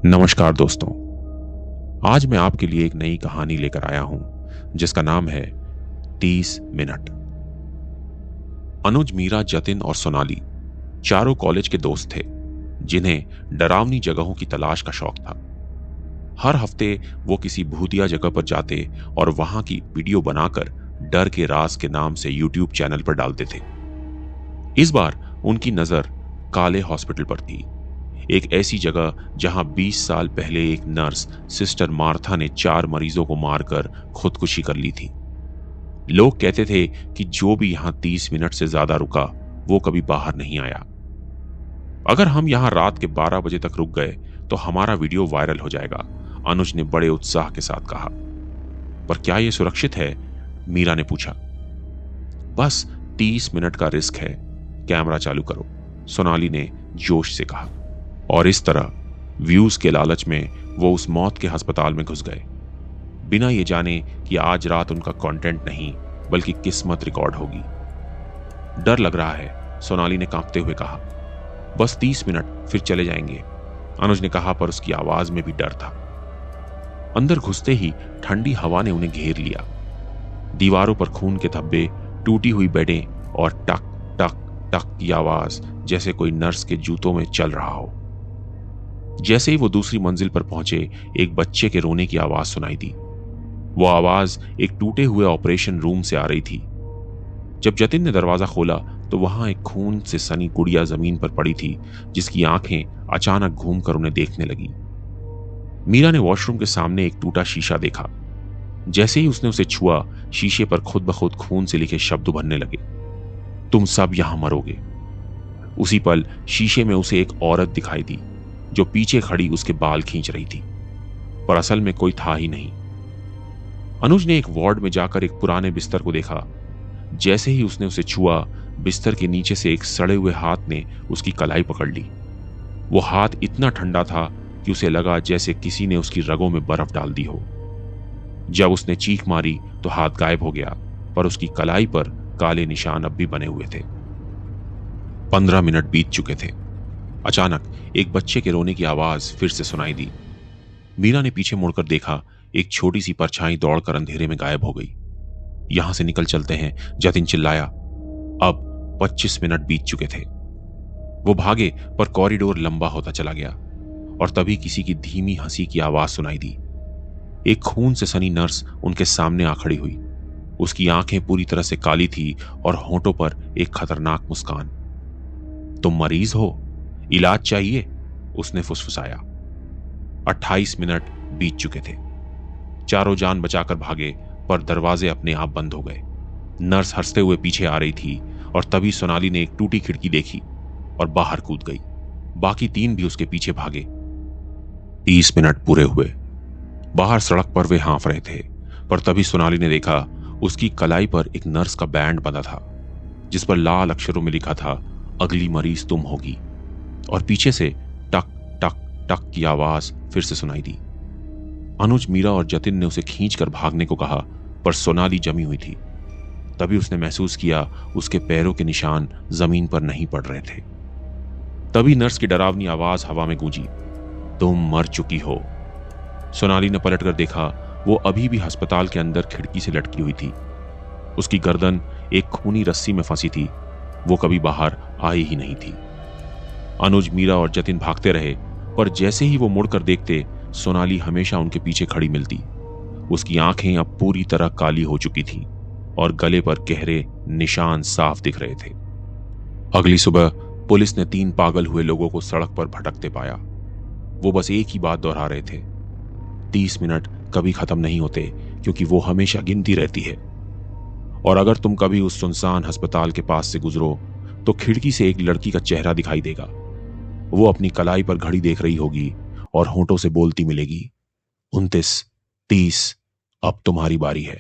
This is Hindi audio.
नमस्कार दोस्तों। आज मैं आपके लिए एक नई कहानी लेकर आया हूं जिसका नाम है 30 मिनट। अनुज, मीरा, जतिन और सोनाली चारों कॉलेज के दोस्त थे जिन्हें डरावनी जगहों की तलाश का शौक था। हर हफ्ते वो किसी भूतिया जगह पर जाते और वहां की वीडियो बनाकर डर के राज के नाम से यूट्यूब चैनल पर डालते थे। इस बार उनकी नजर काले हॉस्पिटल पर थी, एक ऐसी जगह जहां 20 साल पहले एक नर्स सिस्टर मार्था ने 4 मरीजों को मारकर खुदकुशी कर ली थी। लोग कहते थे कि जो भी यहां 30 मिनट से ज्यादा रुका वो कभी बाहर नहीं आया। अगर हम यहां रात के 12 बजे तक रुक गए तो हमारा वीडियो वायरल हो जाएगा, अनुज ने बड़े उत्साह के साथ कहा। पर क्या यह सुरक्षित है? मीरा ने पूछा। बस 30 मिनट का रिस्क है, कैमरा चालू करो, सोनाली ने जोश से कहा। और इस तरह व्यूज के लालच में वो उस मौत के अस्पताल में घुस गए, बिना ये जाने कि आज रात उनका कंटेंट नहीं बल्कि किस्मत रिकॉर्ड होगी। डर लग रहा है, सोनाली ने कांपते हुए कहा। बस 30 मिनट, फिर चले जाएंगे, अनुज ने कहा, पर उसकी आवाज में भी डर था। अंदर घुसते ही ठंडी हवा ने उन्हें घेर लिया। दीवारों पर खून के धब्बे, टूटी हुई बेडें और टक टक टक की आवाज जैसे कोई नर्स के जूतों में चल रहा हो। जैसे ही वो दूसरी मंजिल पर पहुंचे, एक बच्चे के रोने की आवाज सुनाई दी। वो आवाज एक टूटे हुए ऑपरेशन रूम से आ रही थी। जब जतिन ने दरवाजा खोला तो वहां एक खून से सनी गुड़िया जमीन पर पड़ी थी, जिसकी आंखें अचानक घूमकर उन्हें देखने लगी। मीरा ने वॉशरूम के सामने एक टूटा शीशा देखा। जैसे ही उसने उसे छुआ, शीशे पर खुद ब खुद खून से लिखे शब्द उभरने लगे, तुम सब यहां मरोगे। उसी पल शीशे में उसे एक औरत दिखाई दी जो पीछे खड़ी उसके बाल खींच रही थी, पर असल में कोई था ही नहीं। अनुज ने एक वार्ड में जाकर एक पुराने बिस्तर को देखा। जैसे ही उसने उसे छुआ, बिस्तर के नीचे से एक सड़े हुए हाथ ने उसकी कलाई पकड़ ली। वो हाथ इतना ठंडा था कि उसे लगा जैसे किसी ने उसकी रगों में बर्फ डाल दी हो। जब उसने चीख मारी तो हाथ गायब हो गया, पर उसकी कलाई पर काले निशान अब भी बने हुए थे। 15 मिनट बीत चुके थे। अचानक एक बच्चे के रोने की आवाज फिर से सुनाई दी। मीरा ने पीछे मुड़कर देखा, एक छोटी सी परछाई दौड़कर अंधेरे में गायब हो गई। यहां से निकल चलते हैं, जतिन चिल्लाया। अब 25 मिनट बीत चुके थे। वो भागे, पर कॉरिडोर लंबा होता चला गया और तभी किसी की धीमी हंसी की आवाज सुनाई दी। एक खून से सनी नर्स उनके सामने आ खड़ी हुई। उसकी आंखें पूरी तरह से काली थी और होंठों पर एक खतरनाक मुस्कान। तुम मरीज हो, इलाज चाहिए, उसने फुसफुसाया। 28 मिनट बीत चुके थे। चारों जान बचाकर भागे, पर दरवाजे अपने आप बंद हो गए। नर्स हंसते हुए पीछे आ रही थी और तभी सोनाली ने एक टूटी खिड़की देखी और बाहर कूद गई। बाकी 3 भी उसके पीछे भागे। 30 मिनट पूरे हुए। बाहर सड़क पर वे हाँफ रहे थे, पर तभी सोनाली ने देखा उसकी कलाई पर एक नर्स का बैंड बंधा था, जिस पर लाल अक्षरों में लिखा था, अगली मरीज तुम होगी। और पीछे से टक टक टक की आवाज फिर से सुनाई दी। अनुज, मीरा और जतिन ने उसे खींचकर भागने को कहा, पर सोनाली जमी हुई थी। तभी उसने महसूस किया उसके पैरों के निशान जमीन पर नहीं पड़ रहे थे। तभी नर्स की डरावनी आवाज हवा में गूंजी, तुम मर चुकी हो। सोनाली ने पलटकर देखा, वो अभी भी अस्पताल के अंदर खिड़की से लटकी हुई थी। उसकी गर्दन एक खूनी रस्सी में फंसी थी। वो कभी बाहर आई ही नहीं थी। अनुज, मीरा और जतिन भागते रहे, पर जैसे ही वो मुड़कर देखते, सोनाली हमेशा उनके पीछे खड़ी मिलती। उसकी आंखें अब पूरी तरह काली हो चुकी थीं और गले पर गहरे निशान साफ दिख रहे थे। अगली सुबह पुलिस ने 3 पागल हुए लोगों को सड़क पर भटकते पाया। वो बस एक ही बात दोहरा रहे थे, 30 मिनट कभी खत्म नहीं होते, क्योंकि वो हमेशा गिनती रहती है। और अगर तुम कभी उस सुनसान अस्पताल के पास से गुजरो तो खिड़की से एक लड़की का चेहरा दिखाई देगा। वो अपनी कलाई पर घड़ी देख रही होगी और होंठों से बोलती मिलेगी, 29, 30, अब तुम्हारी बारी है।